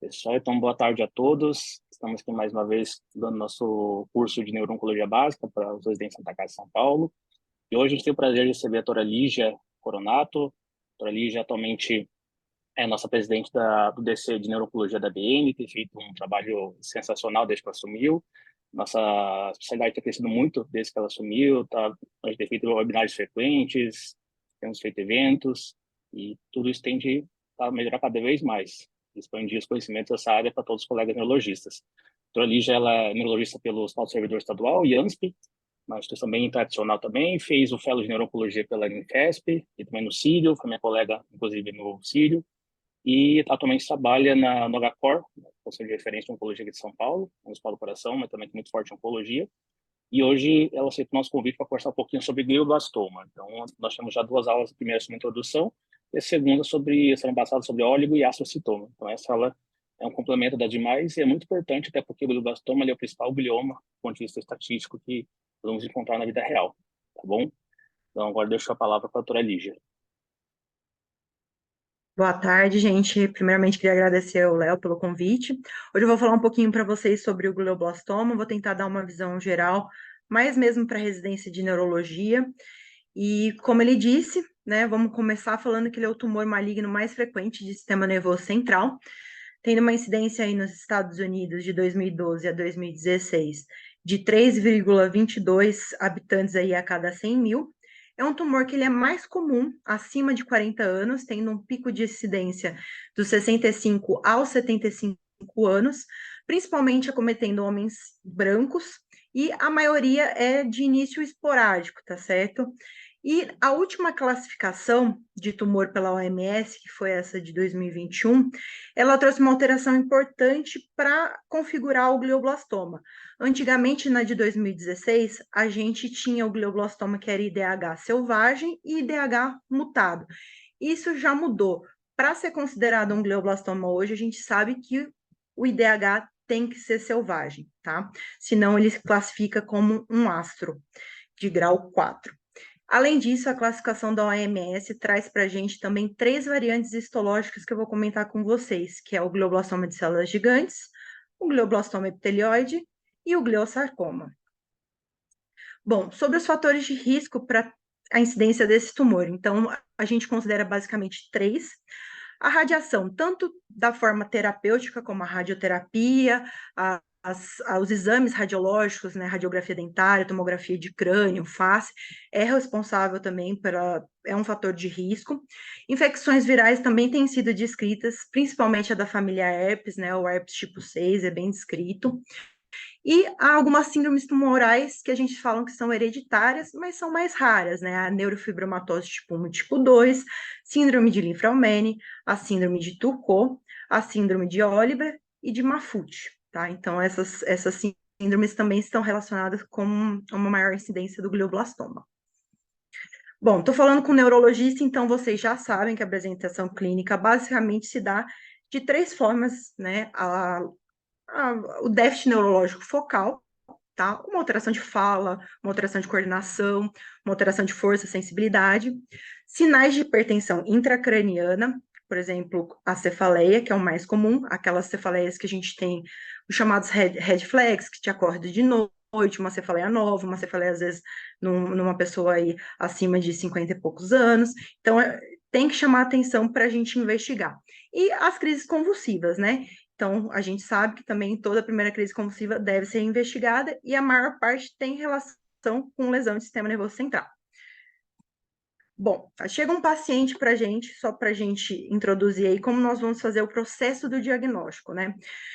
Pessoal, então boa tarde a todos. Estamos aqui mais uma vez dando nosso curso de Neuro-Oncologia Básica para os residentes da Santa Casa de São Paulo. E hoje a gente tem o prazer de receber a doutora Lígia Coronato. A doutora Lígia atualmente é nossa presidente do DC de Neuro-Oncologia da BN, tem feito um trabalho sensacional desde que ela assumiu. Nossa especialidade tem crescido muito desde que ela assumiu, tá? A gente tem feito webinários frequentes, temos feito eventos, e tudo isso tende a melhorar cada vez mais, expandir os conhecimentos dessa área para todos os colegas neurologistas. A doutora Lígia, ela é neurologista pelo Hospital do Servidor Estadual, IANSP, uma instituição bem tradicional também, fez o Fellow de Neuro-Oncologia pela Unifesp, e também no Círio, foi minha colega, inclusive, no Círio, e atualmente trabalha no HCOR, Conselho de Referência de Oncologia aqui de São Paulo, no Hospital do Coração, mas também muito forte em oncologia. E hoje ela aceitou o nosso convite para conversar um pouquinho sobre glioblastoma. Então, nós temos já duas aulas, a primeira sobre introdução e a segunda semana passada sobre óligo e astrocitoma. Então, essa aula é um complemento das demais e é muito importante, até porque o glioblastoma é o principal glioma, do ponto de vista estatístico, que vamos encontrar na vida real, tá bom? Então, agora deixo a palavra para a doutora Lígia. Boa tarde, gente. Primeiramente, queria agradecer ao Léo pelo convite. Hoje eu vou falar um pouquinho para vocês sobre o glioblastoma, vou tentar dar uma visão geral, mais mesmo para a residência de neurologia. E, como ele disse, né, vamos começar falando que ele é o tumor maligno mais frequente de sistema nervoso central, tendo uma incidência aí nos Estados Unidos de 2012 a 2016 de 3,22 habitantes aí a cada 100 mil. É um tumor que ele é mais comum acima de 40 anos, tendo um pico de incidência dos 65 aos 75 anos, principalmente acometendo homens brancos, e a maioria é de início esporádico, tá certo? E a última classificação de tumor pela OMS, que foi essa de 2021, ela trouxe uma alteração importante para configurar o glioblastoma. Antigamente, na de 2016, a gente tinha o glioblastoma que era IDH selvagem e IDH mutado. Isso já mudou. Para ser considerado um glioblastoma hoje, a gente sabe que o IDH tem que ser selvagem, tá? Senão ele se classifica como um astro de grau 4. Além disso, a classificação da OMS traz para a gente também três variantes histológicas que eu vou comentar com vocês, que é o glioblastoma de células gigantes, o glioblastoma epitelioide e o gliosarcoma. Bom, sobre os fatores de risco para a incidência desse tumor, então a gente considera basicamente três. A radiação, tanto da forma terapêutica, como a radioterapia, os exames radiológicos, né, radiografia dentária, tomografia de crânio, face, é responsável também é um fator de risco. Infecções virais também têm sido descritas, principalmente a da família herpes, né, o herpes tipo 6 é bem descrito. E há algumas síndromes tumorais que a gente fala que são hereditárias, mas são mais raras, né? A neurofibromatose tipo 1 e tipo 2, síndrome de Linfraumene, a síndrome de Turcot, a síndrome de Oliver e de Maffucci, tá? Então, essas síndromes também estão relacionadas com uma maior incidência do glioblastoma. Bom, estou falando com neurologista, então vocês já sabem que a apresentação clínica basicamente se dá de três formas, né? O déficit neurológico focal, tá? Uma alteração de fala, uma alteração de coordenação, uma alteração de força, sensibilidade, sinais de hipertensão intracraniana, por exemplo, a cefaleia, que é o mais comum, aquelas cefaleias que a gente tem, os chamados red flags, que te acorda de noite, uma cefaleia nova, uma cefaleia, às vezes, numa pessoa aí acima de 50 e poucos anos. Então, tem que chamar atenção para a gente investigar. E as crises convulsivas, né? Então, a gente sabe que também toda primeira crise convulsiva deve ser investigada e a maior parte tem relação com lesão do sistema nervoso central. Bom, chega um paciente para a gente, só para a gente introduzir aí como nós vamos fazer o processo do diagnóstico, né?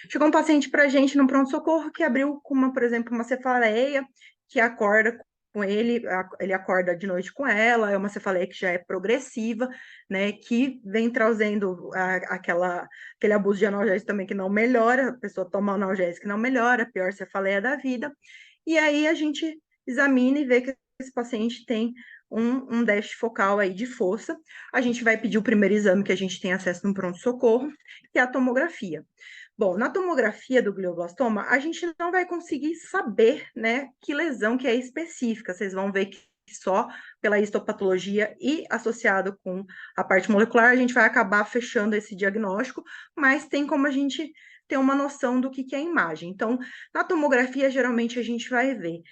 Chegou um paciente para a gente no pronto-socorro que abriu com, por exemplo, uma cefaleia, que acorda com ele acorda de noite com ela, é uma cefaleia que já é progressiva, né? Que vem trazendo aquele abuso de analgésico também que não melhora, a pessoa toma analgésico que não melhora, a pior cefaleia da vida. E aí a gente examina e vê que esse paciente tem um déficit focal aí de força. A gente vai pedir o primeiro exame que a gente tem acesso no pronto-socorro, que é a tomografia. Bom, na tomografia do glioblastoma, a gente não vai conseguir saber, né, que lesão que é específica. Vocês vão ver que só pela histopatologia e associado com a parte molecular, a gente vai acabar fechando esse diagnóstico, mas tem como a gente ter uma noção do que é a imagem. Então, na tomografia, geralmente a gente vai ver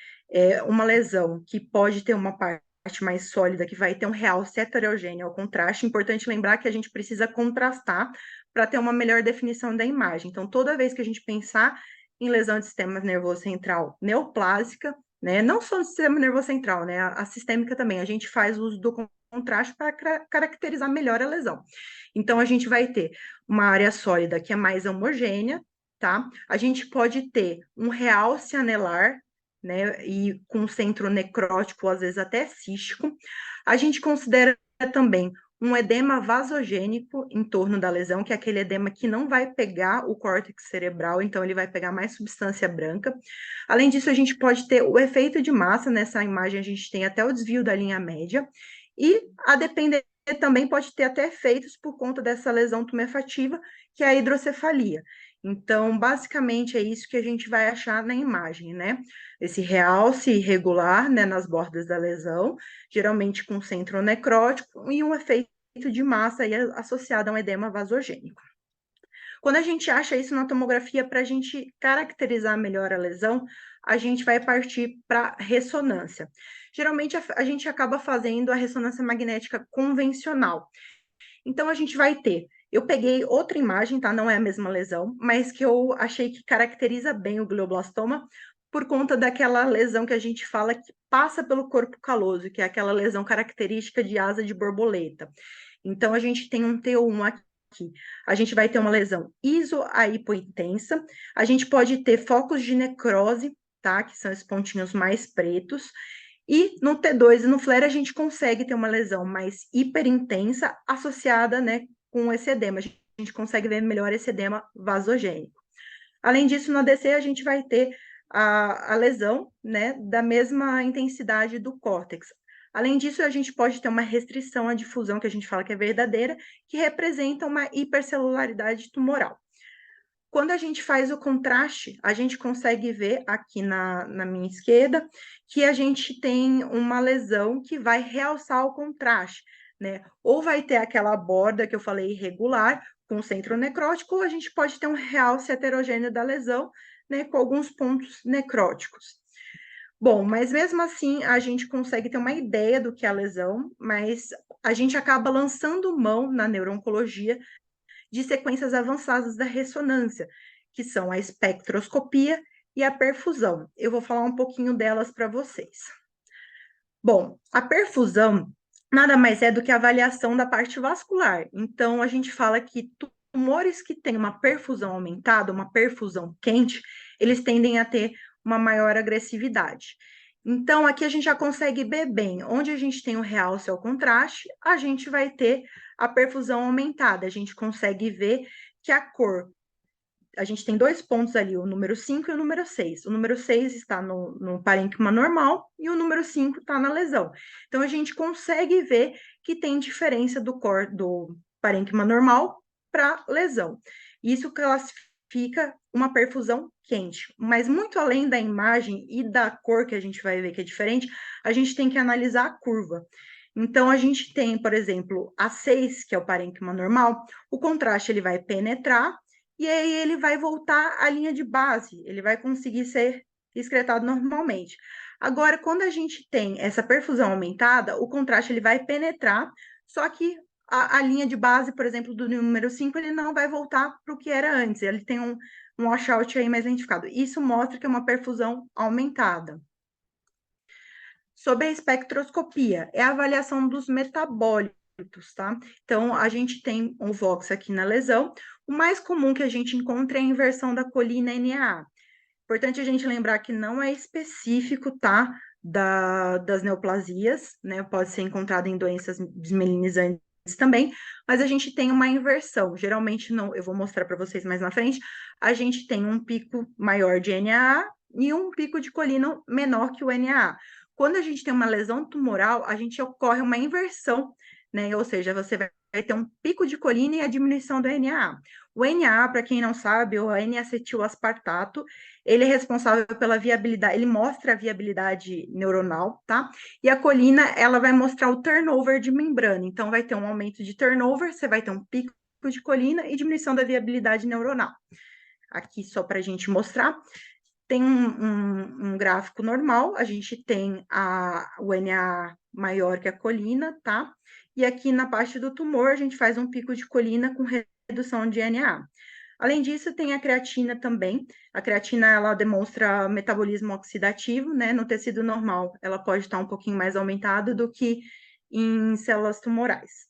uma lesão que pode ter uma parte mais sólida, que vai ter um realce heterogêneo ao contraste. Importante lembrar que a gente precisa contrastar para ter uma melhor definição da imagem. Então, toda vez que a gente pensar em lesão de sistema nervoso central neoplásica, né, não só no sistema nervoso central, né, a sistêmica também, a gente faz uso do contraste para caracterizar melhor a lesão. Então, a gente vai ter uma área sólida que é mais homogênea, tá? A gente pode ter um realce anelar, né, e com centro necrótico, às vezes até cístico. A gente considera também um edema vasogênico em torno da lesão, que é aquele edema que não vai pegar o córtex cerebral, então ele vai pegar mais substância branca. Além disso, a gente pode ter o efeito de massa, nessa imagem a gente tem até o desvio da linha média, e a depender também pode ter até efeitos por conta dessa lesão tumefativa, que é a hidrocefalia. Então, basicamente, é isso que a gente vai achar na imagem, né? Esse realce irregular, né, nas bordas da lesão, geralmente com centro necrótico e um efeito de massa aí associado a um edema vasogênico. Quando a gente acha isso na tomografia, para a gente caracterizar melhor a lesão, a gente vai partir para ressonância. Geralmente a gente acaba fazendo a ressonância magnética convencional. Então a gente vai ter. Eu peguei outra imagem, tá? Não é a mesma lesão, mas que eu achei que caracteriza bem o glioblastoma por conta daquela lesão que a gente fala que passa pelo corpo caloso, que é aquela lesão característica de asa de borboleta. Então a gente tem um T1 aqui. A gente vai ter uma lesão isoaipointensa, a gente pode ter focos de necrose, tá? Que são esses pontinhos mais pretos. E no T2 e no flare a gente consegue ter uma lesão mais hiperintensa associada, né, com esse edema. A gente consegue ver melhor esse edema vasogênico. Além disso, no ADC a gente vai ter a lesão, né, da mesma intensidade do córtex. Além disso, a gente pode ter uma restrição à difusão, que a gente fala que é verdadeira, que representa uma hipercelularidade tumoral. Quando a gente faz o contraste, a gente consegue ver aqui na minha esquerda que a gente tem uma lesão que vai realçar o contraste, né? Ou vai ter aquela borda que eu falei irregular, com centro necrótico, ou a gente pode ter um realce heterogêneo da lesão, né, com alguns pontos necróticos. Bom, mas mesmo assim a gente consegue ter uma ideia do que é a lesão, mas a gente acaba lançando mão na neuro-oncologia de sequências avançadas da ressonância, que são a espectroscopia e a perfusão. Eu vou falar um pouquinho delas para vocês. Bom, a perfusão nada mais é do que a avaliação da parte vascular. Então, a gente fala que tumores que têm uma perfusão aumentada, uma perfusão quente, eles tendem a ter uma maior agressividade. Então, aqui a gente já consegue ver bem, onde a gente tem o realce ao contraste, a gente vai ter a perfusão aumentada. A gente consegue ver que a cor, a gente tem dois pontos ali, o número 5 e o número 6. O número 6 está no parênquima normal e o número 5 está na lesão. Então, a gente consegue ver que tem diferença do parênquima normal para lesão. Isso classifica uma perfusão quente. Mas muito além da imagem e da cor que a gente vai ver que é diferente, a gente tem que analisar a curva. Então, a gente tem, por exemplo, a 6, que é o parênquima normal, o contraste ele vai penetrar e aí ele vai voltar à linha de base, ele vai conseguir ser excretado normalmente. Agora, quando a gente tem essa perfusão aumentada, o contraste ele vai penetrar, só que a linha de base, por exemplo, do número 5, ele não vai voltar para o que era antes, ele tem um washout aí mais lentificado. Isso mostra que é uma perfusão aumentada. Sobre a espectroscopia, é a avaliação dos metabólitos, tá? Então, a gente tem um VOX aqui na lesão. O mais comum que a gente encontra é a inversão da colina NAA. Importante a gente lembrar que não é específico, tá? Das neoplasias, né? Pode ser encontrado em doenças desmelinizantes também, mas a gente tem uma inversão. Geralmente, não, eu vou mostrar para vocês mais na frente, a gente tem um pico maior de NAA e um pico de colina menor que o NAA. Quando a gente tem uma lesão tumoral, a gente ocorre uma inversão né? Ou seja, você vai ter um pico de colina e a diminuição do NAA. O NAA, para quem não sabe, o N-acetil-aspartato, ele é responsável pela viabilidade, ele mostra a viabilidade neuronal, tá? E a colina, ela vai mostrar o turnover de membrana. Então, vai ter um aumento de turnover, você vai ter um pico de colina e diminuição da viabilidade neuronal. Aqui, só para a gente mostrar, tem um gráfico normal, a gente tem o NA maior que a colina, tá? E aqui na parte do tumor, a gente faz um pico de colina com redução de NA. Além disso, tem a creatina também. A creatina, ela demonstra metabolismo oxidativo, né? No tecido normal, ela pode estar um pouquinho mais aumentada do que em células tumorais.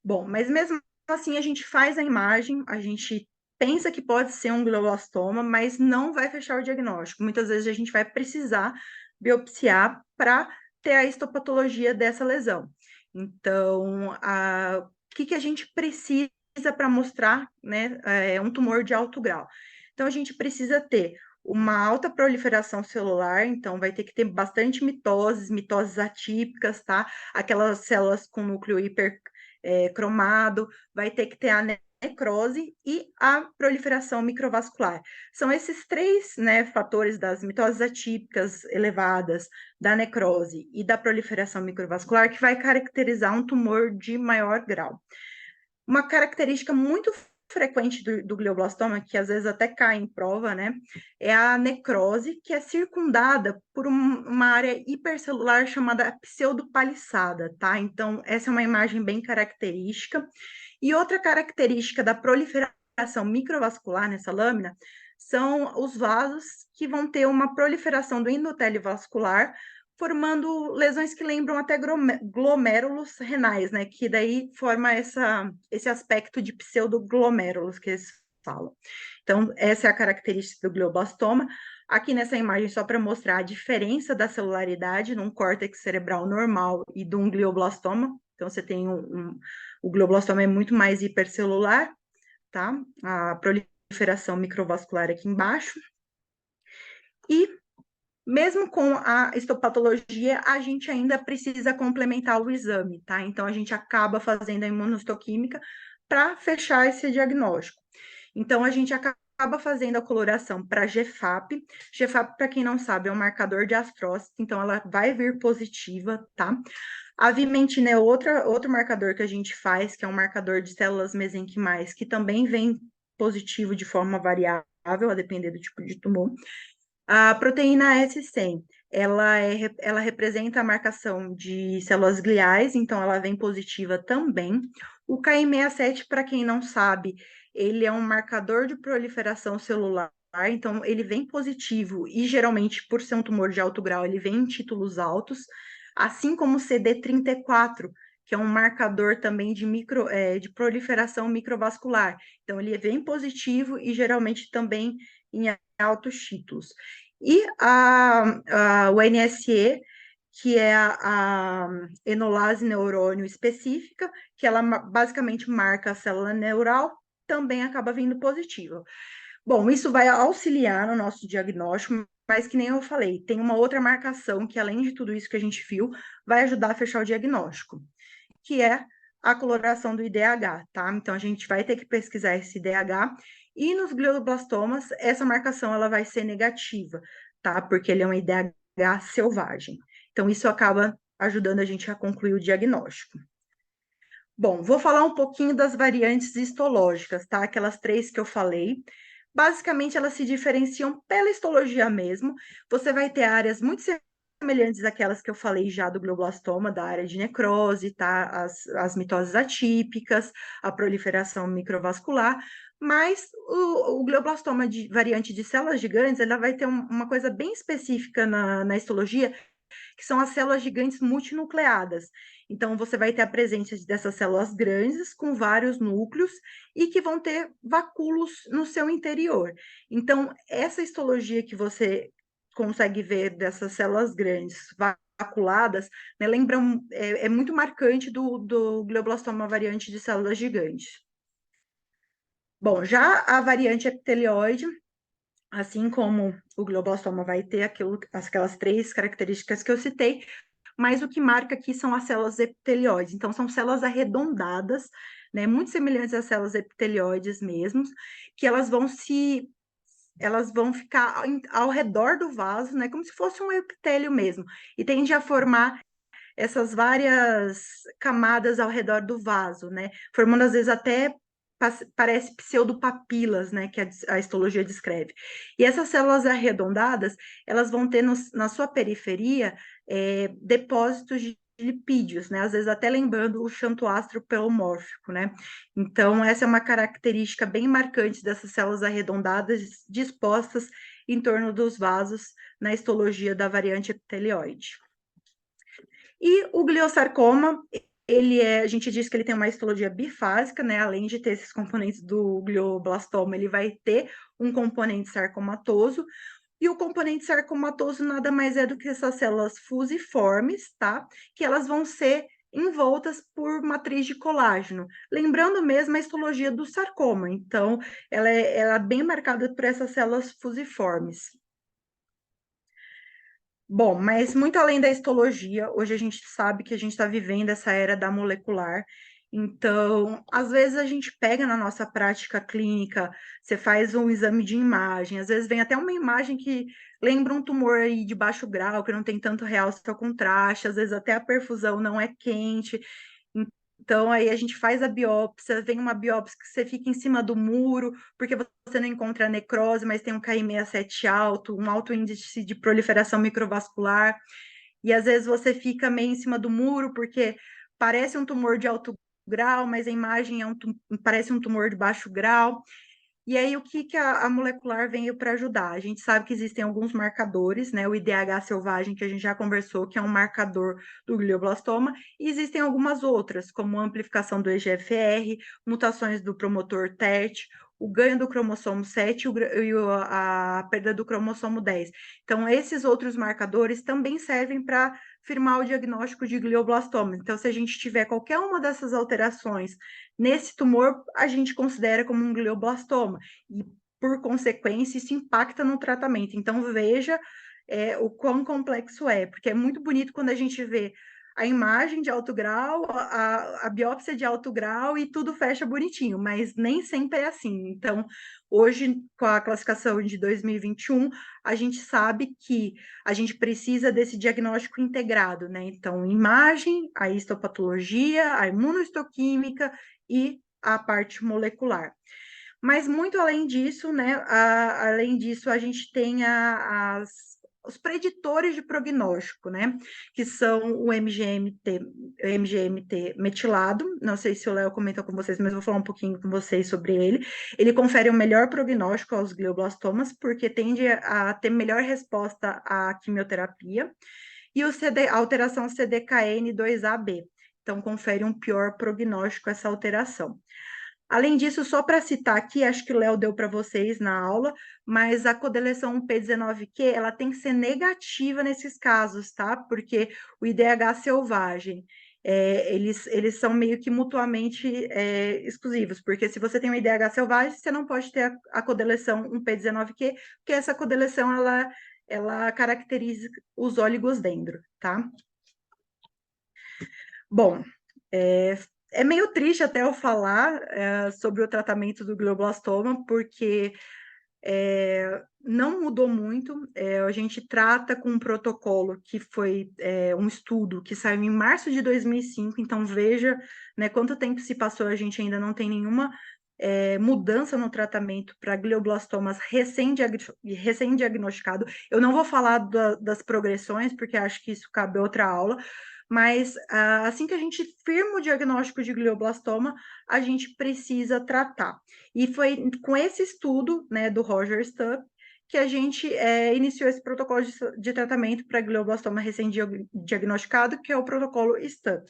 Bom, mas mesmo assim, a gente faz a imagem, a gente pensa que pode ser um glioblastoma, mas não vai fechar o diagnóstico. Muitas vezes a gente vai precisar biopsiar para ter a histopatologia dessa lesão. Então, o que a gente precisa para mostrar, né, um tumor de alto grau? Então, a gente precisa ter uma alta proliferação celular, então vai ter que ter bastante mitoses atípicas, tá? Aquelas células com núcleo cromado, vai ter que ter a necrose e a proliferação microvascular. São esses três, né, fatores das mitoses atípicas elevadas, da necrose e da proliferação microvascular que vai caracterizar um tumor de maior grau. Uma característica muito frequente do glioblastoma, que às vezes até cai em prova, né, é a necrose, que é circundada por uma área hipercelular chamada pseudopalissada, tá? Então, essa é uma imagem bem característica. E outra característica da proliferação microvascular nessa lâmina são os vasos que vão ter uma proliferação do endotélio vascular, formando lesões que lembram até glomérulos renais, né? Que daí forma esse aspecto de pseudoglomérulos que eles falam. Então, essa é a característica do glioblastoma. Aqui nessa imagem, só para mostrar a diferença da celularidade num córtex cerebral normal e de um glioblastoma. Então, você tem o glioblastoma é muito mais hipercelular, tá? A proliferação microvascular aqui embaixo. E mesmo com a histopatologia, a gente ainda precisa complementar o exame, tá? Então, a gente acaba fazendo a imunohistoquímica para fechar esse diagnóstico. Então, a gente acaba fazendo a coloração para GFAP. GFAP, para quem não sabe, é um marcador de astrócito, então ela vai vir positiva, tá? A vimentina é outro marcador que a gente faz, que é um marcador de células mesenquimais, que também vem positivo de forma variável, a depender do tipo de tumor. A proteína S100, ela representa a marcação de células gliais, então ela vem positiva também. O KI67, para quem não sabe, ele é um marcador de proliferação celular, então ele vem positivo e geralmente, por ser um tumor de alto grau, ele vem em títulos altos, assim como o CD34, que é um marcador também de proliferação microvascular. Então, ele vem positivo e geralmente também em altos títulos. E o NSE, que é a enolase neurônio específica, que ela basicamente marca a célula neural, também acaba vindo positiva. Bom, isso vai auxiliar no nosso diagnóstico, mas que nem eu falei, tem uma outra marcação que, além de tudo isso que a gente viu, vai ajudar a fechar o diagnóstico, que é a coloração do IDH, tá? Então, a gente vai ter que pesquisar esse IDH, e nos glioblastomas, essa marcação ela vai ser negativa, tá? Porque ele é um IDH selvagem. Então, isso acaba ajudando a gente a concluir o diagnóstico. Bom, vou falar um pouquinho das variantes histológicas, tá? Aquelas três que eu falei. Basicamente, elas se diferenciam pela histologia mesmo. Você vai ter áreas muito semelhantes àquelas que eu falei já do glioblastoma, da área de necrose, tá? As mitoses atípicas, a proliferação microvascular, mas o glioblastoma de variante de células gigantes, ela vai ter uma coisa bem específica na histologia, que são as células gigantes multinucleadas. Então, você vai ter a presença dessas células grandes com vários núcleos e que vão ter vacúolos no seu interior. Então, essa histologia que você consegue ver dessas células grandes vaculadas, né, é muito marcante do glioblastoma variante de células gigantes. Bom, já a variante epitelioide, assim como o glioblastoma vai ter aquelas três características que eu citei, mas o que marca aqui são as células epitelioides. Então, são células arredondadas, né, muito semelhantes às células epitelioides mesmos, que elas vão ficar ao redor do vaso, né, como se fosse um epitélio mesmo, e tende a formar essas várias camadas ao redor do vaso, né, formando às vezes até parece pseudopapilas, né, que a histologia descreve. E essas células arredondadas, elas vão ter na sua periferia depósitos de lipídios, né, às vezes até lembrando o xantoastro pelomórfico, né. Então, essa é uma característica bem marcante dessas células arredondadas dispostas em torno dos vasos na histologia da variante epitelioide. E o gliosarcoma, a gente diz que ele tem uma histologia bifásica, né? Além de ter esses componentes do glioblastoma, ele vai ter um componente sarcomatoso. E o componente sarcomatoso nada mais é do que essas células fusiformes, tá? Que elas vão ser envoltas por matriz de colágeno. Lembrando mesmo a histologia do sarcoma. Então, ela é bem marcada por essas células fusiformes. Bom, mas muito além da histologia, hoje a gente sabe que a gente está vivendo essa era da molecular. Então, às vezes a gente pega na nossa prática clínica, você faz um exame de imagem, às vezes vem até uma imagem que lembra um tumor aí de baixo grau, que não tem tanto realce ao contraste, às vezes até a perfusão não é quente. Então, aí a gente faz a biópsia, vem uma biópsia que você fica em cima do muro, porque você não encontra a necrose, mas tem um Ki67 alto, um alto índice de proliferação microvascular, e às vezes você fica meio em cima do muro, porque parece um tumor de alto grau, mas a imagem parece um tumor de baixo grau. E aí, o que, que a molecular veio para ajudar? A gente sabe que existem alguns marcadores, né? O IDH selvagem, que a gente já conversou, que é um marcador do glioblastoma, e existem algumas outras, como a amplificação do EGFR, mutações do promotor TERT, o ganho do cromossomo 7 a perda do cromossomo 10. Então, esses outros marcadores também servem para firmar o diagnóstico de glioblastoma. Então, se a gente tiver qualquer uma dessas alterações nesse tumor, a gente considera como um glioblastoma, e, por consequência, isso impacta no tratamento. Então, veja o quão complexo é, porque é muito bonito quando a gente vê a imagem de alto grau, a biópsia de alto grau e tudo fecha bonitinho, mas nem sempre é assim. Então, hoje, com a classificação de 2021, a gente sabe que a gente precisa desse diagnóstico integrado, né? Então, imagem, a histopatologia, a imunohistoquímica e a parte molecular. Mas muito além disso, né? Além disso, a gente tem os preditores de prognóstico, né? Que são o MGMT metilado. Não sei se o Léo comentou com vocês, mas vou falar um pouquinho com vocês sobre ele. Ele confere um melhor prognóstico aos glioblastomas, porque tende a ter melhor resposta à quimioterapia. E a alteração CDKN2AB. Então, confere um pior prognóstico essa alteração. Além disso, só para citar aqui, acho que o Léo deu para vocês na aula, mas a codeleção P19Q, ela tem que ser negativa nesses casos, tá? Porque o IDH selvagem, eles são meio que mutuamente exclusivos, porque se você tem um IDH selvagem, você não pode ter a codeleção P19Q, porque essa codeleção, ela caracteriza os óligos dendro, tá? Bom, é meio triste até eu falar sobre o tratamento do glioblastoma, porque não mudou muito. A gente trata com um protocolo que foi um estudo que saiu em março de 2005, então veja, né, quanto tempo se passou, a gente ainda não tem nenhuma mudança no tratamento para glioblastomas recém-diagnosticado. Eu não vou falar das progressões, porque acho que isso cabe a outra aula, mas assim que a gente firma o diagnóstico de glioblastoma, a gente precisa tratar. E foi com esse estudo, né, do Roger Stupp, que a gente iniciou esse protocolo de tratamento para glioblastoma recém-diagnosticado, que é o protocolo Stupp.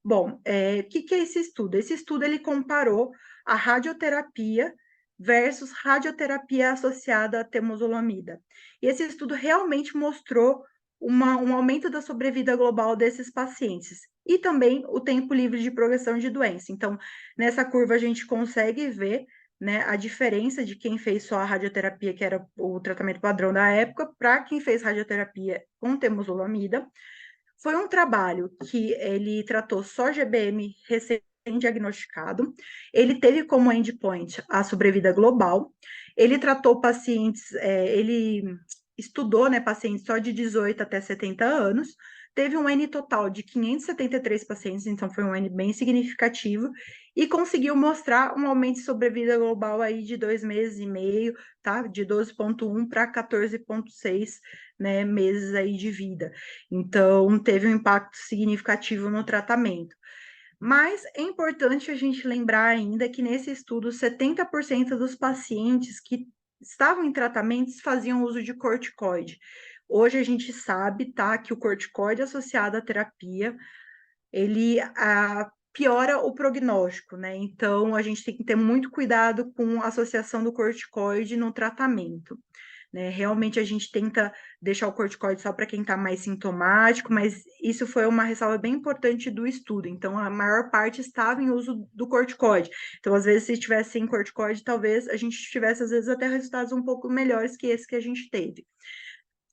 Bom, o que é esse estudo? Esse estudo ele comparou a radioterapia versus radioterapia associada à temozolomida. E esse estudo realmente mostrou um aumento da sobrevida global desses pacientes e também o tempo livre de progressão de doença. Então, nessa curva a gente consegue ver, né, a diferença de quem fez só a radioterapia, que era o tratamento padrão da época, para quem fez radioterapia com temozolomida. Foi um trabalho que ele tratou só GBM recém-diagnosticado, ele teve como endpoint a sobrevida global, ele tratou pacientes, ele estudou, né, pacientes só de 18 até 70 anos, teve um N total de 573 pacientes, então foi um N bem significativo, e conseguiu mostrar um aumento de sobrevida global aí de 2 meses e meio, tá? De 12,1 para 14,6, né, meses aí de vida. Então, teve um impacto significativo no tratamento. Mas é importante a gente lembrar ainda que nesse estudo, 70% dos pacientes que estavam em tratamentos faziam uso de corticoide. Hoje a gente sabe, tá, que o corticoide associado à terapia, ele piora o prognóstico, né? Então, a gente tem que ter muito cuidado com a associação do corticoide no tratamento, né? Realmente a gente tenta deixar o corticoide só para quem está mais sintomático, mas isso foi uma ressalva bem importante do estudo. Então, a maior parte estava em uso do corticoide. Então, às vezes, se tivesse sem corticoide, talvez a gente tivesse, às vezes, até resultados um pouco melhores que esse que a gente teve.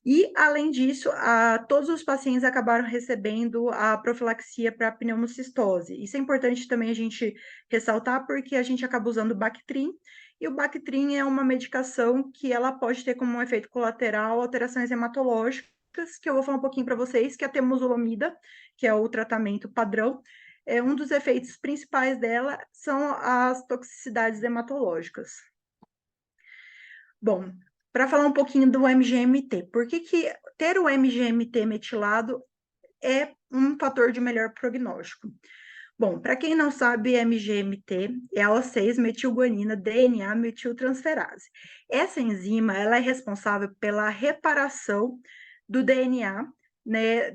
E, além disso, todos os pacientes acabaram recebendo a profilaxia para pneumocistose. Isso é importante também a gente ressaltar, porque a gente acaba usando o Bactrim, e o Bactrim é uma medicação que ela pode ter como um efeito colateral alterações hematológicas, que eu vou falar um pouquinho para vocês, que é a temozolomida, que é o tratamento padrão. Um dos efeitos principais dela são as toxicidades hematológicas. Bom, para falar um pouquinho do MGMT, por que ter o MGMT metilado é um fator de melhor prognóstico? Bom, para quem não sabe, MGMT é a O6-metilguanina DNA metiltransferase. Essa enzima, ela é responsável pela reparação do DNA, né,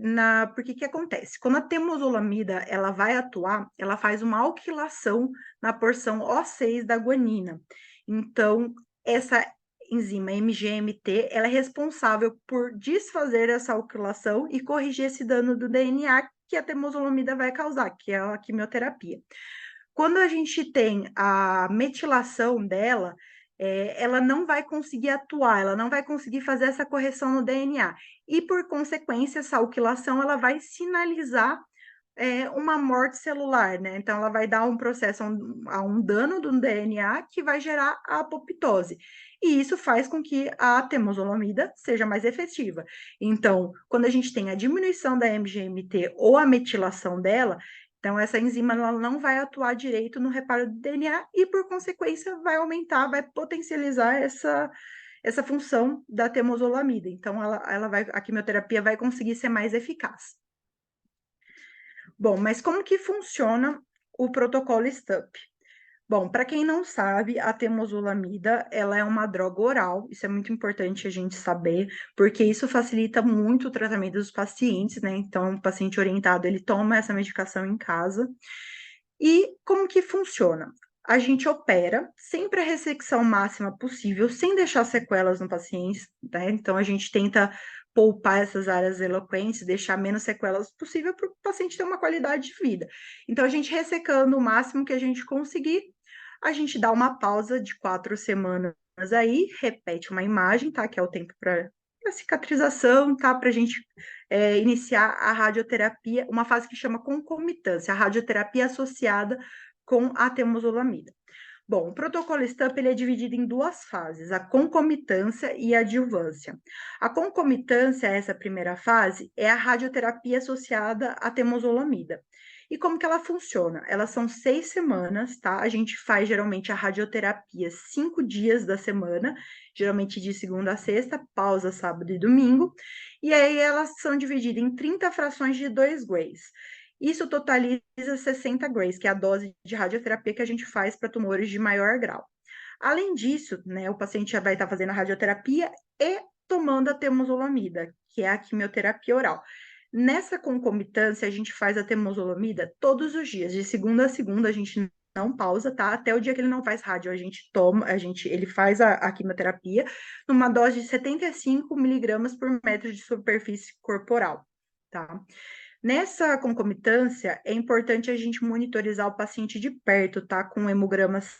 porque que acontece? Quando a temozolomida, ela vai atuar, ela faz uma alquilação na porção O6 da guanina. Então, essa enzima MGMT, ela é responsável por desfazer essa alquilação e corrigir esse dano do DNA que a temozolomida vai causar, que é a quimioterapia. Quando a gente tem a metilação dela, ela não vai conseguir atuar, ela não vai conseguir fazer essa correção no DNA. E, por consequência, essa alquilação ela vai sinalizar uma morte celular, né? Então, ela vai dar um processo a um dano do DNA que vai gerar a apoptose. E isso faz com que a temozolomida seja mais efetiva. Então, quando a gente tem a diminuição da MGMT ou a metilação dela, então essa enzima ela não vai atuar direito no reparo do DNA e, por consequência, vai aumentar, vai potencializar essa função da temozolomida. Então, a quimioterapia vai conseguir ser mais eficaz. Bom, mas como que funciona o protocolo STUP? Bom, para quem não sabe, a temozolomida, ela é uma droga oral, isso é muito importante a gente saber, porque isso facilita muito o tratamento dos pacientes, né? Então, o paciente orientado, ele toma essa medicação em casa. E como que funciona? A gente opera sempre a ressecção máxima possível, sem deixar sequelas no paciente, né? Então, a gente tenta poupar essas áreas eloquentes, deixar menos sequelas possível para o paciente ter uma qualidade de vida. Então, a gente ressecando o máximo que a gente conseguir, a gente dá uma pausa de 4 semanas aí, repete uma imagem, tá? Que é o tempo para cicatrização, tá? Para a gente iniciar a radioterapia, uma fase que chama concomitância, a radioterapia associada com a temozolomida. Bom, o protocolo STUP ele é dividido em duas fases, a concomitância e a adjuvância. A concomitância, essa primeira fase, é a radioterapia associada à temozolomida. E como que ela funciona? Elas são 6 semanas, tá? A gente faz geralmente a radioterapia 5 dias da semana, geralmente de segunda a sexta, pausa sábado e domingo. E aí elas são divididas em 30 frações de 2 grays. Isso totaliza 60 grays, que é a dose de radioterapia que a gente faz para tumores de maior grau. Além disso, né, o paciente já vai estar fazendo a radioterapia e tomando a temozolomida, que é a quimioterapia oral. Nessa concomitância, a gente faz a temozolomida todos os dias, de segunda a segunda, a gente não pausa, tá? Até o dia que ele não faz rádio, a gente toma, ele faz a quimioterapia numa dose de 75 miligramas por metro de superfície corporal, tá? Nessa concomitância, é importante a gente monitorizar o paciente de perto, tá? Com hemogramas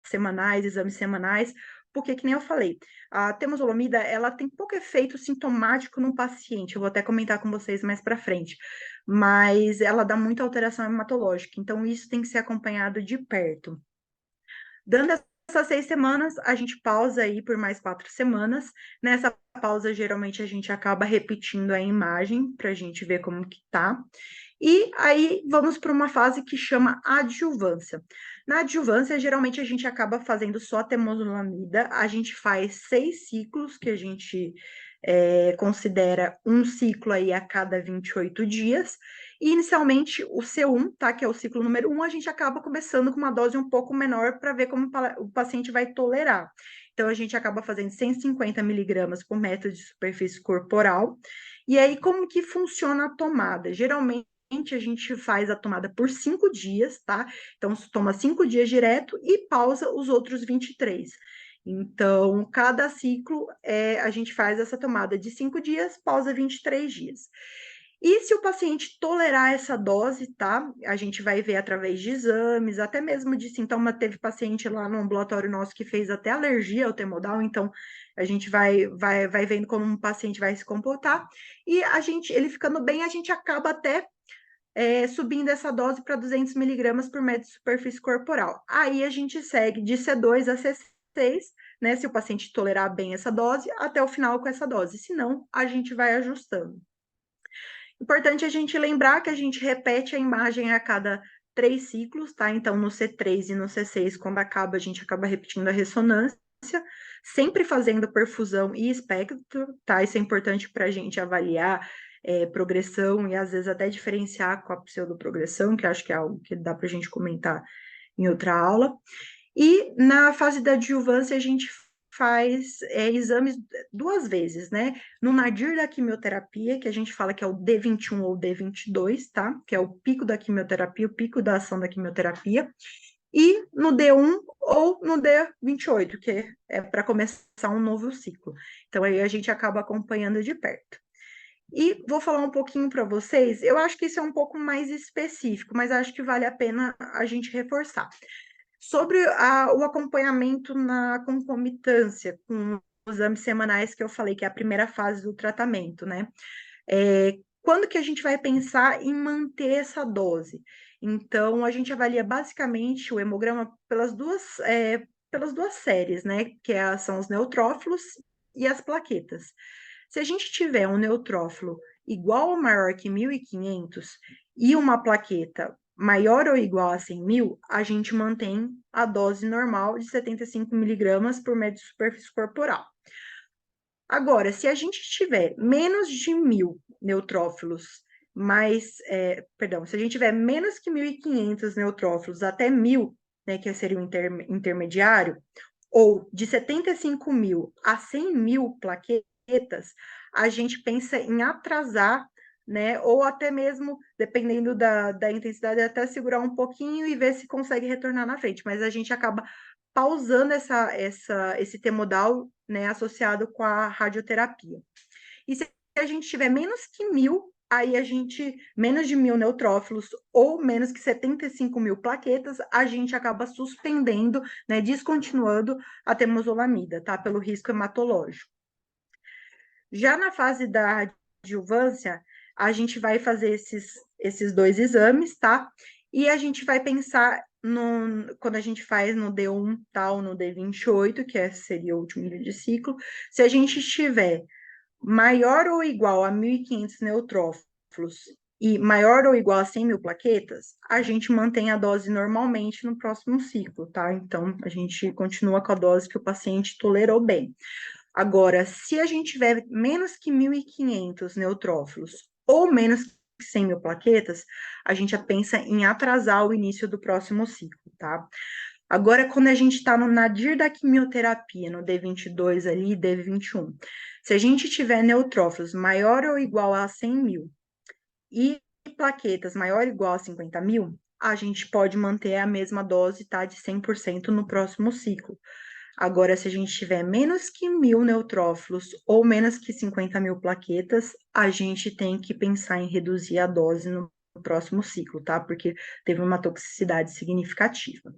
semanais, exames semanais, porque, que nem eu falei, a temozolomida, ela tem pouco efeito sintomático no paciente, eu vou até comentar com vocês mais para frente, mas ela dá muita alteração hematológica, então isso tem que ser acompanhado de perto. Dando essas 6 semanas, a gente pausa aí por mais 4 semanas. Nessa pausa, geralmente, a gente acaba repetindo a imagem para a gente ver como que tá. E aí, vamos para uma fase que chama adjuvância. Na adjuvância, geralmente, a gente acaba fazendo só temozolomida. A gente faz 6 ciclos, que a gente considera um ciclo aí a cada 28 dias. E, inicialmente, o C1, tá, que é o ciclo número 1, a gente acaba começando com uma dose um pouco menor para ver como o paciente vai tolerar. Então, a gente acaba fazendo 150 miligramas por metro de superfície corporal. E aí, como que funciona a tomada? Geralmente, a gente faz a tomada por 5 dias, tá? Então, toma 5 dias direto e pausa os outros 23. Então, cada ciclo, a gente faz essa tomada de 5 dias, pausa 23 dias. E se o paciente tolerar essa dose, tá? A gente vai ver através de exames, até mesmo de sintoma. Teve paciente lá no ambulatório nosso que fez até alergia ao temodal, então a gente vai vendo como um paciente vai se comportar. E ele ficando bem, a gente acaba até subindo essa dose para 200 miligramas por metro de superfície corporal. Aí a gente segue de C2 a C6, né? Se o paciente tolerar bem essa dose, até o final com essa dose. Se não, a gente vai ajustando. Importante a gente lembrar que a gente repete a imagem a cada 3 ciclos, tá? Então, no C3 e no C6, quando acaba, a gente acaba repetindo a ressonância, sempre fazendo perfusão e espectro, tá? Isso é importante para a gente avaliar progressão e às vezes até diferenciar com a pseudoprogressão, que acho que é algo que dá para a gente comentar em outra aula. E na fase da adjuvância, a gente faz exames 2 vezes, né? No nadir da quimioterapia, que a gente fala que é o D21 ou D22, tá? Que é o pico da quimioterapia, o pico da ação da quimioterapia. E no D1 ou no D28, que é para começar um novo ciclo. Então, aí a gente acaba acompanhando de perto. E vou falar um pouquinho para vocês, eu acho que isso é um pouco mais específico, mas acho que vale a pena a gente reforçar. Sobre o acompanhamento na concomitância com os exames semanais que eu falei, que é a primeira fase do tratamento, né? Quando que a gente vai pensar em manter essa dose? Então, a gente avalia basicamente o hemograma pelas duas séries, né? Que são os neutrófilos e as plaquetas. Se a gente tiver um neutrófilo igual ou maior que 1.500 e uma plaqueta maior ou igual a 100.000, a gente mantém a dose normal de 75 miligramas por metro de superfície corporal. Agora, se a gente tiver menos de 1.000 neutrófilos, se a gente tiver menos que 1.500 neutrófilos até 1.000, né, que seria o intermediário, ou de 75.000 a 100.000 plaquetas, a gente pensa em atrasar, né? Ou até mesmo, dependendo da intensidade, até segurar um pouquinho e ver se consegue retornar na frente. Mas a gente acaba pausando esse temodal, né, associado com a radioterapia. E se a gente tiver menos que 1.000, aí menos de 1.000 neutrófilos ou menos que 75.000 plaquetas, a gente acaba suspendendo, né, descontinuando a temozolomida, tá? Pelo risco hematológico. Já na fase da adjuvância, a gente vai fazer esses 2 exames, tá? E a gente vai pensar quando a gente faz no D1, tal, no D28, que seria o último dia de ciclo, se a gente tiver maior ou igual a 1.500 neutrófilos e maior ou igual a 100.000 plaquetas, a gente mantém a dose normalmente no próximo ciclo, tá? Então, a gente continua com a dose que o paciente tolerou bem. Agora, se a gente tiver menos que 1.500 neutrófilos ou menos que 100.000 plaquetas, a gente já pensa em atrasar o início do próximo ciclo, tá? Agora, quando a gente está no nadir da quimioterapia, no D22 ali, D21, se a gente tiver neutrófilos maior ou igual a 100.000 e plaquetas maior ou igual a 50.000, a gente pode manter a mesma dose, tá, de 100% no próximo ciclo. Agora, se a gente tiver menos que 1.000 neutrófilos ou menos que 50.000 plaquetas, a gente tem que pensar em reduzir a dose no próximo ciclo, tá? Porque teve uma toxicidade significativa.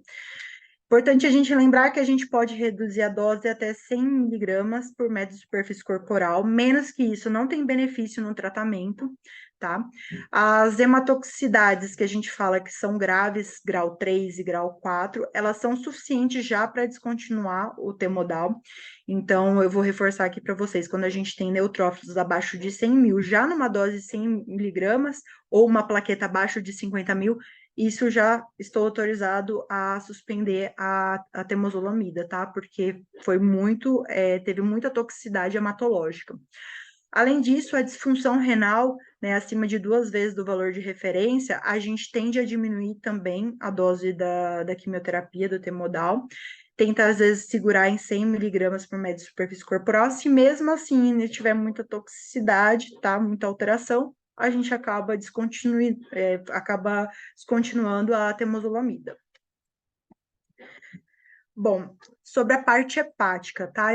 Importante a gente lembrar que a gente pode reduzir a dose até 100 miligramas por metro de superfície corporal, menos que isso não tem benefício no tratamento, tá? As hematotoxicidades que a gente fala que são graves, grau 3 e grau 4, elas são suficientes já para descontinuar o temodal. Então, eu vou reforçar aqui para vocês, quando a gente tem neutrófilos abaixo de 100 mil, já numa dose de 100 miligramas, ou uma plaqueta abaixo de 50 mil, isso já estou autorizado a suspender a temozolomida, tá? Porque foi muito, teve muita toxicidade hematológica. Além disso, a disfunção renal, né, acima de 2 vezes do valor de referência, a gente tende a diminuir também a dose da quimioterapia, do temodal. Tenta, às vezes, segurar em 100 miligramas por metro de superfície corporal. Se mesmo assim né, tiver muita toxicidade, tá, muita alteração, a gente acaba descontinuando a temozolomida. Bom, sobre a parte hepática, tá?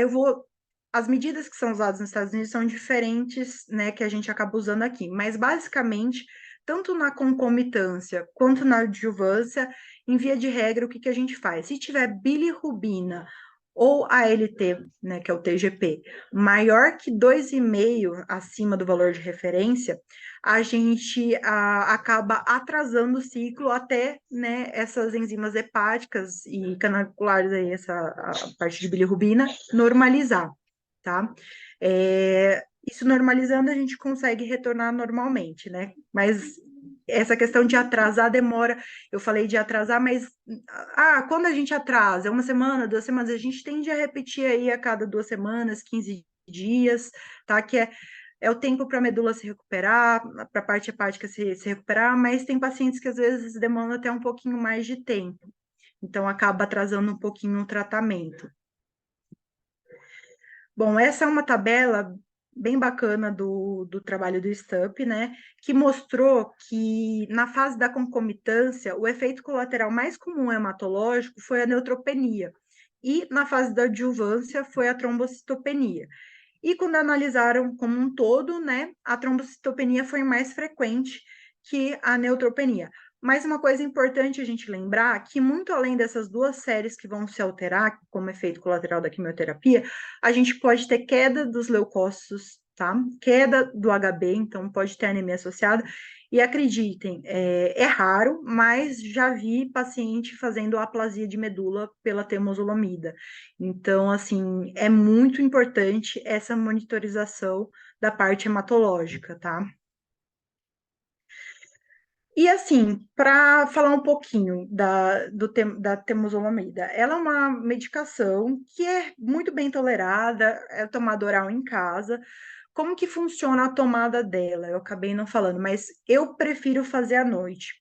As medidas que são usadas nos Estados Unidos são diferentes, né, que a gente acaba usando aqui, mas basicamente, tanto na concomitância quanto na adjuvância, em via de regra, o que a gente faz? Se tiver bilirrubina ou ALT, né, que é o TGP, maior que 2,5 acima do valor de referência, a gente acaba atrasando o ciclo até, né, essas enzimas hepáticas e canaculares, aí, a parte de bilirrubina, normalizar, tá? Isso normalizando, a gente consegue retornar normalmente, né? Mas essa questão de atrasar demora, eu falei de atrasar, mas quando a gente atrasa, uma semana, 2 semanas, a gente tende a repetir aí a cada 2 semanas, 15 dias, tá? Que é o tempo para a medula se recuperar, para a parte hepática se recuperar, mas tem pacientes que às vezes demandam até um pouquinho mais de tempo, então acaba atrasando um pouquinho o tratamento. Bom, essa é uma tabela bem bacana do trabalho do Stupp, né, que mostrou que na fase da concomitância, o efeito colateral mais comum hematológico foi a neutropenia, e na fase da adjuvância foi a trombocitopenia. E quando analisaram como um todo, né, a trombocitopenia foi mais frequente que a neutropenia. Mas uma coisa importante a gente lembrar que, muito além dessas duas séries que vão se alterar como efeito colateral da quimioterapia, a gente pode ter queda dos leucócitos, tá? Queda do HB, então pode ter anemia associada. E acreditem, é raro, mas já vi paciente fazendo aplasia de medula pela temozolomida. Então, assim, é muito importante essa monitorização da parte hematológica, tá? E assim, para falar um pouquinho da temozolomida, ela é uma medicação que é muito bem tolerada, é tomada oral em casa. Como que funciona a tomada dela? Eu acabei não falando, mas eu prefiro fazer à noite.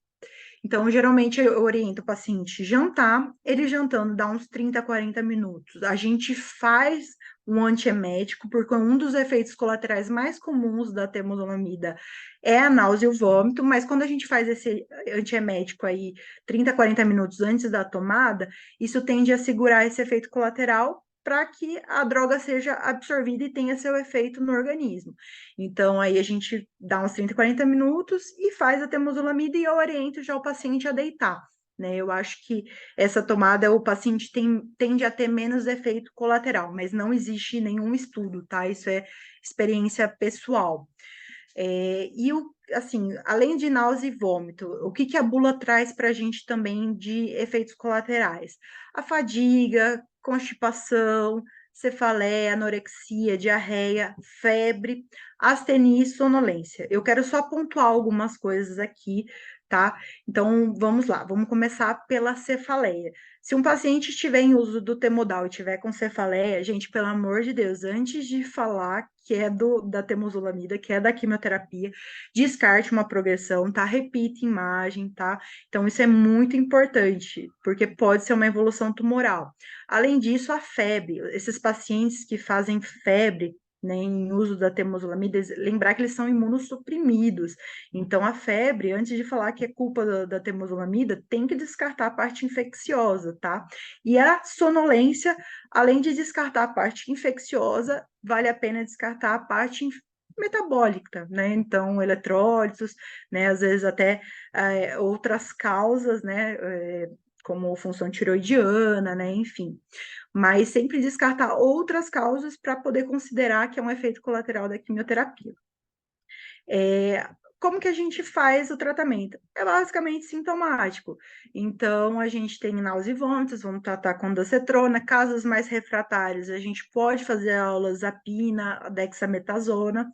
Então, geralmente eu oriento o paciente jantar, ele jantando dá uns 30, 40 minutos. A gente faz um antiemético, porque um dos efeitos colaterais mais comuns da temozolomida é a náusea e o vômito, mas quando a gente faz esse antiemético aí 30, 40 minutos antes da tomada, isso tende a segurar esse efeito colateral para que a droga seja absorvida e tenha seu efeito no organismo. Então, aí a gente dá uns 30, 40 minutos e faz a temozolomida e eu oriento já o paciente a deitar, né? Eu acho que essa tomada, o paciente tende a ter menos efeito colateral, mas não existe nenhum estudo, tá? Isso é experiência pessoal. Assim, além de náusea e vômito, o que a bula traz para a gente também de efeitos colaterais? A fadiga, constipação, cefaleia, anorexia, diarreia, febre, astenia e sonolência. Eu quero só pontuar algumas coisas aqui, tá? Então, vamos lá, vamos começar pela cefaleia. Se um paciente estiver em uso do temodal e tiver com cefaleia, gente, pelo amor de Deus, antes de falar que é da temozolomida, que é da quimioterapia, descarte uma progressão, tá? Repita imagem, tá? Então, isso é muito importante, porque pode ser uma evolução tumoral. Além disso, a febre, esses pacientes que fazem febre, né, em uso da temozolomida, lembrar que eles são imunossuprimidos. Então, a febre, antes de falar que é culpa da temozolomida, tem que descartar a parte infecciosa, tá? E a sonolência, além de descartar a parte infecciosa, vale a pena descartar a parte metabólica, né? Então, eletrólitos, né? Às vezes até outras causas, né? como função tiroidiana, né, enfim. Mas sempre descartar outras causas para poder considerar que é um efeito colateral da quimioterapia. Como que a gente faz o tratamento? É basicamente sintomático. Então, a gente tem náusea e vômitos, vamos tratar com docetrona. Casos mais refratários, a gente pode fazer a olanzapina, a dexametasona.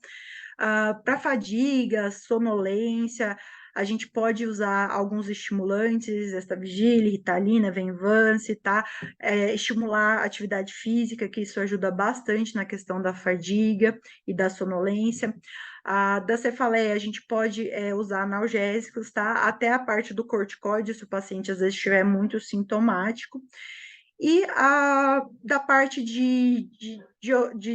Para fadiga, sonolência, a gente pode usar alguns estimulantes, Estavigile, Ritalina, Venvance, tá? Estimular a atividade física, que isso ajuda bastante na questão da fadiga e da sonolência. Da cefaleia, a gente pode usar analgésicos, tá? Até a parte do corticoide, se o paciente às vezes estiver muito sintomático. E da parte de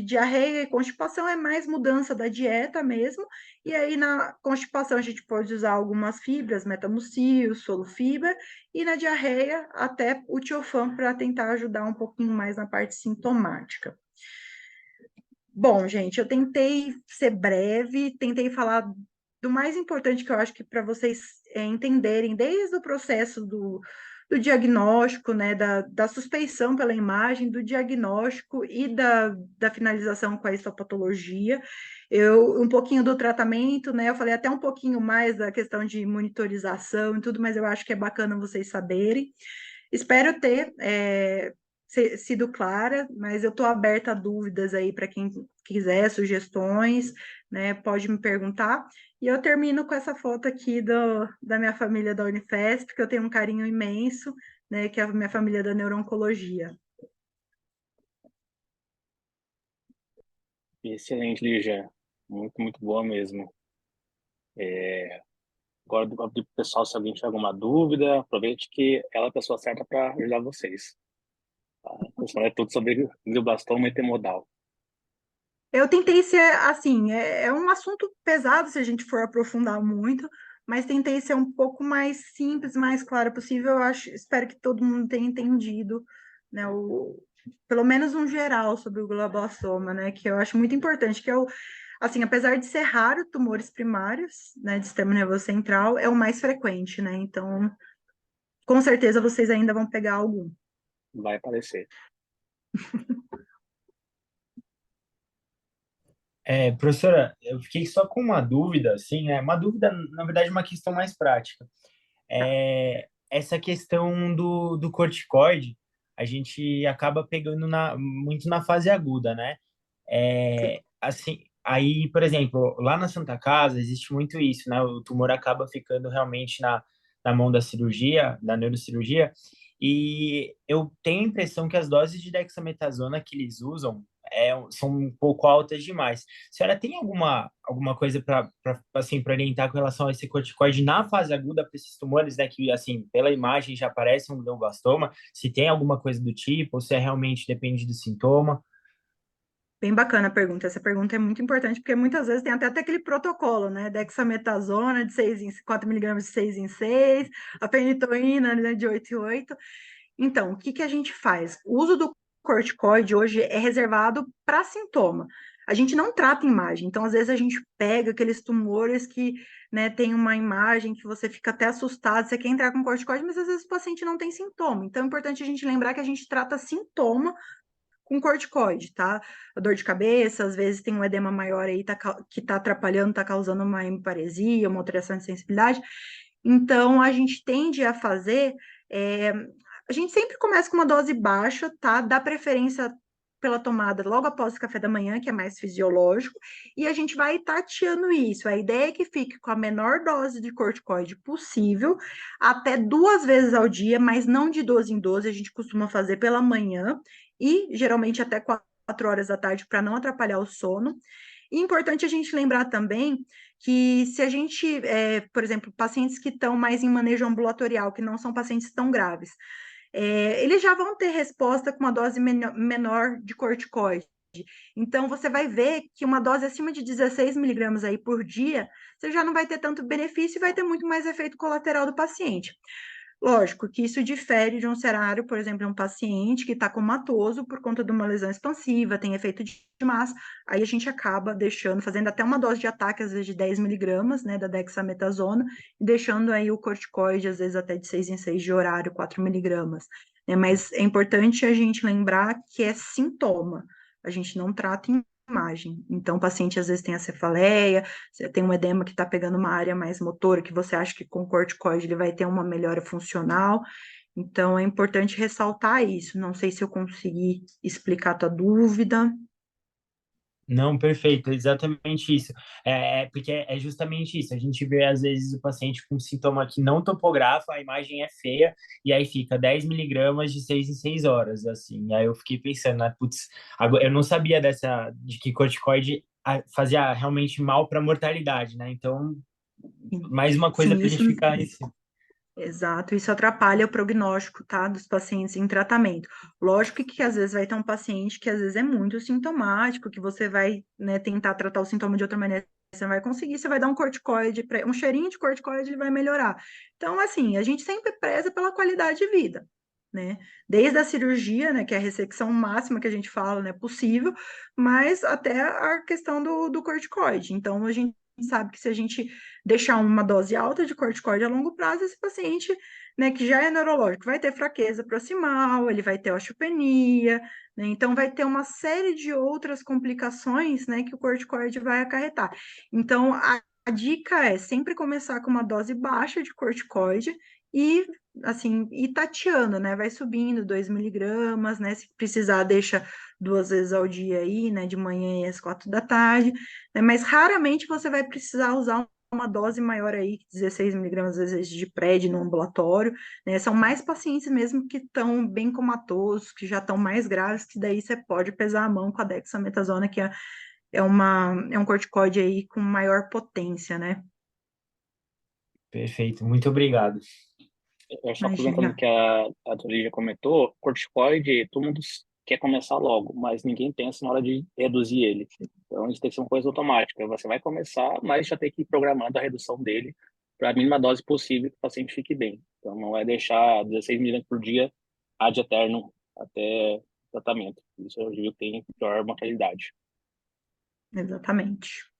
diarreia e constipação é mais mudança da dieta mesmo. E aí, na constipação, a gente pode usar algumas fibras, metamucil, solufibra, e na diarreia, até o tiofam para tentar ajudar um pouquinho mais na parte sintomática. Bom, gente, eu tentei ser breve, tentei falar do mais importante que eu acho que para vocês entenderem, desde o processo do diagnóstico, né, da suspeição pela imagem, do diagnóstico e da finalização com a histopatologia. Um pouquinho do tratamento, né, eu falei até um pouquinho mais da questão de monitorização e tudo, mas eu acho que é bacana vocês saberem. Espero ter sido clara, mas eu estou aberta a dúvidas aí para quem quiser, sugestões, né? Pode me perguntar. E eu termino com essa foto aqui da minha família da Unifesp, que eu tenho um carinho imenso, né? Que é a minha família da neuro-oncologia. Excelente, Lígia. Muito, muito boa mesmo. Agora, para o pessoal, se alguém tiver alguma dúvida, aproveite que ela é a pessoa certa para ajudar vocês. Tá? O pessoal é tudo sobre glioblastoma hetemodal. Eu tentei ser, assim, é um assunto pesado se a gente for aprofundar muito, mas tentei ser um pouco mais simples, mais claro possível. Eu acho, espero que todo mundo tenha entendido, né, pelo menos um geral sobre o glioblastoma, né, que eu acho muito importante, que é assim, apesar de ser raro, tumores primários, né, de sistema nervoso central, é o mais frequente, né, então, com certeza vocês ainda vão pegar algum. Vai aparecer. Professora, eu fiquei só com uma dúvida, assim, uma dúvida, na verdade, uma questão mais prática. Essa questão do corticoide, a gente acaba pegando muito na fase aguda, né? Assim, aí, por exemplo, lá na Santa Casa existe muito isso, né? O tumor acaba ficando realmente na mão da cirurgia, da neurocirurgia, e eu tenho a impressão que as doses de dexametasona que eles usam são um pouco altas demais. A senhora tem alguma coisa para assim, para orientar com relação a esse corticoide na fase aguda para esses tumores, né? Que, assim, pela imagem já parece um glioblastoma, se tem alguma coisa do tipo, ou se realmente depende do sintoma? Bem bacana a pergunta. Essa pergunta é muito importante, porque muitas vezes tem até aquele protocolo, né? Dexametasona de 4 miligramas de 6 em 6, a fenitoína, né, de 8 em 8. Então, o que que a gente faz? O uso do corticoide hoje é reservado para sintoma. A gente não trata imagem, então às vezes a gente pega aqueles tumores que, né, tem uma imagem que você fica até assustado, você quer entrar com corticoide, mas às vezes o paciente não tem sintoma. Então é importante a gente lembrar que a gente trata sintoma com corticoide, tá? A dor de cabeça, às vezes tem um edema maior aí que tá atrapalhando, tá causando uma hemiparesia, uma alteração de sensibilidade. Então, a gente tende a fazer. A gente sempre começa com uma dose baixa, tá? Dá preferência pela tomada logo após o café da manhã, que é mais fisiológico, e a gente vai tateando isso. A ideia é que fique com a menor dose de corticoide possível, até 2 vezes ao dia, mas não de 12 em 12, a gente costuma fazer pela manhã, e geralmente até 4 horas da tarde, para não atrapalhar o sono. E importante a gente lembrar também que se a gente, por exemplo, pacientes que estão mais em manejo ambulatorial, que não são pacientes tão graves, eles já vão ter resposta com uma dose menor de corticoide. Então, você vai ver que uma dose acima de 16 miligramas aí por dia, você já não vai ter tanto benefício e vai ter muito mais efeito colateral do paciente. Lógico que isso difere de um cenário, por exemplo, um paciente que está comatoso por conta de uma lesão expansiva, tem efeito de massa, aí a gente acaba deixando, fazendo até uma dose de ataque, às vezes de 10 miligramas, né, da dexametasona, e deixando aí o corticoide, às vezes até de 6 em 6 de horário, 4 miligramas, né, mas é importante a gente lembrar que é sintoma, a gente não trata em imagem, então o paciente às vezes tem a cefaleia, você tem um edema que está pegando uma área mais motora, que você acha que com corticoide ele vai ter uma melhora funcional. Então, é importante ressaltar isso. Não sei se eu consegui explicar a tua dúvida. Não, perfeito, exatamente isso. Porque é justamente isso. A gente vê, às vezes, o paciente com sintoma que não topografa, a imagem é feia, e aí fica 10 miligramas de 6 em 6 horas, assim. E aí eu fiquei pensando, né, putz, agora, eu não sabia de que corticoide fazia realmente mal para a mortalidade, né? Então, Sim, mais uma coisa sim, para a isso gente ficar nesse. exato, isso atrapalha o prognóstico, tá, dos pacientes em tratamento. Lógico que às vezes vai ter um paciente que às vezes é muito sintomático, que você vai, né, tentar tratar o sintoma de outra maneira, você não vai conseguir, você vai dar um corticoide, um cheirinho de corticoide, ele vai melhorar. Então, assim, a gente sempre preza pela qualidade de vida, né? Desde a cirurgia, né, que é a ressecção máxima que a gente fala, né, possível, mas até a questão do corticoide. Então, a gente sabe que se a gente deixar uma dose alta de corticoide a longo prazo, esse paciente, né, que já é neurológico, vai ter fraqueza proximal, ele vai ter osteopenia, né, então vai ter uma série de outras complicações, né, que o corticoide vai acarretar. Então, a dica é sempre começar com uma dose baixa de corticoide e, assim, ir tateando, né, vai subindo 2 miligramas, né, se precisar deixa 2 vezes ao dia aí, né, de manhã e às 4 da tarde, né, mas raramente você vai precisar usar uma dose maior aí, 16 miligramas às vezes de PrED no ambulatório, né? São mais pacientes mesmo que estão bem comatosos, que já estão mais graves, que daí você pode pesar a mão com a dexametasona, que é um corticoide aí com maior potência, né? Perfeito, muito obrigado. Eu só comentando Imagina. que a Tully já comentou, corticoide, todo mundo quer começar logo, mas ninguém pensa na hora de reduzir ele. Então, isso tem que ser uma coisa automática. Você vai começar, mas já tem que ir programando a redução dele para a mínima dose possível que o paciente fique bem. Então, não é deixar 16 miligramas por dia ad eterno até o tratamento. Isso eu digo que tem pior mortalidade. Exatamente.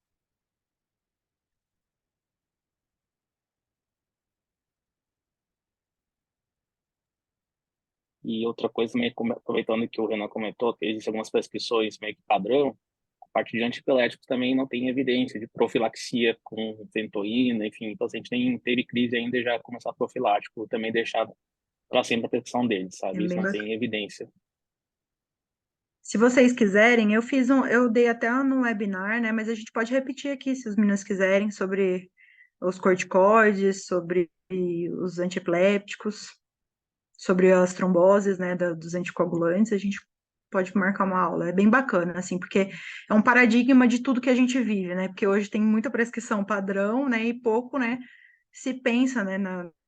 E outra coisa, meio aproveitando que o Renan comentou, que existem algumas prescrições meio que padrão, a parte de antiepiléticos também não tem evidência de profilaxia com fentoína, enfim, então se a gente teve crise ainda já começar profilático, também deixar para sempre a prescrição deles, É sabe? Isso bem não bacana. tem evidência. Se vocês quiserem, eu dei até no webinar, né? Mas a gente pode repetir aqui, se os meninos quiserem, sobre os corticoides, sobre os antiepilépticos, sobre as tromboses, né, dos anticoagulantes, a gente pode marcar uma aula. É bem bacana, assim, porque é um paradigma de tudo que a gente vive, né? Porque hoje tem muita prescrição padrão, né, e pouco, né, se pensa, né,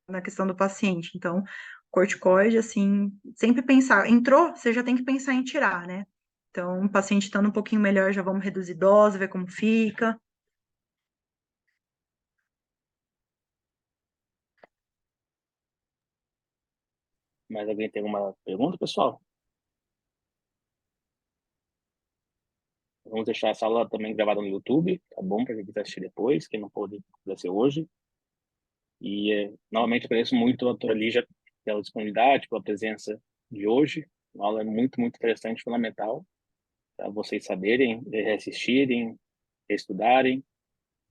na questão do paciente. Então, corticoide, assim, sempre pensar, entrou, você já tem que pensar em tirar, né? Então, o paciente estando um pouquinho melhor, já vamos reduzir dose, ver como fica. Mas alguém tem alguma pergunta, pessoal? Vamos deixar essa aula também gravada no YouTube, tá bom? Para quem quiser assistir depois, quem não pôde ser hoje. E, novamente, agradeço muito a doutora Lígia pela disponibilidade, pela presença de hoje. Uma aula muito, muito interessante, fundamental, para vocês saberem, assistirem, estudarem,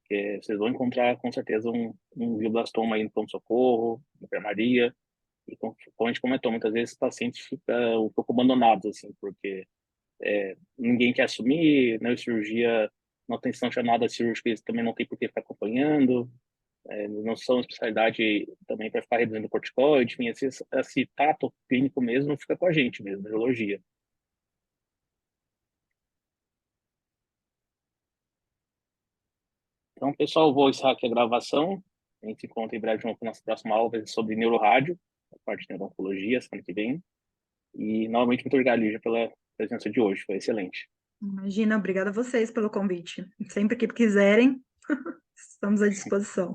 que vocês vão encontrar, com certeza, um glioblastoma aí no pronto-socorro, na enfermaria. E, como a gente comentou, muitas vezes os pacientes ficam um pouco abandonados, assim, porque ninguém quer assumir, neurocirurgia não tem são chamada cirúrgica, eles também não tem por que ficar acompanhando, não são especialidade também para ficar reduzindo corticoide, enfim, esse tato clínico mesmo fica com a gente mesmo, neurologia. Então, pessoal, vou encerrar aqui a gravação. A gente se encontra em breve de novo na nossa próxima aula sobre neurorádio, a parte de neuro-oncologia, semana que vem. E, novamente, muito obrigado, Lígia, pela presença de hoje. Foi excelente. Imagina, obrigada a vocês pelo convite. Sempre que quiserem, estamos à disposição.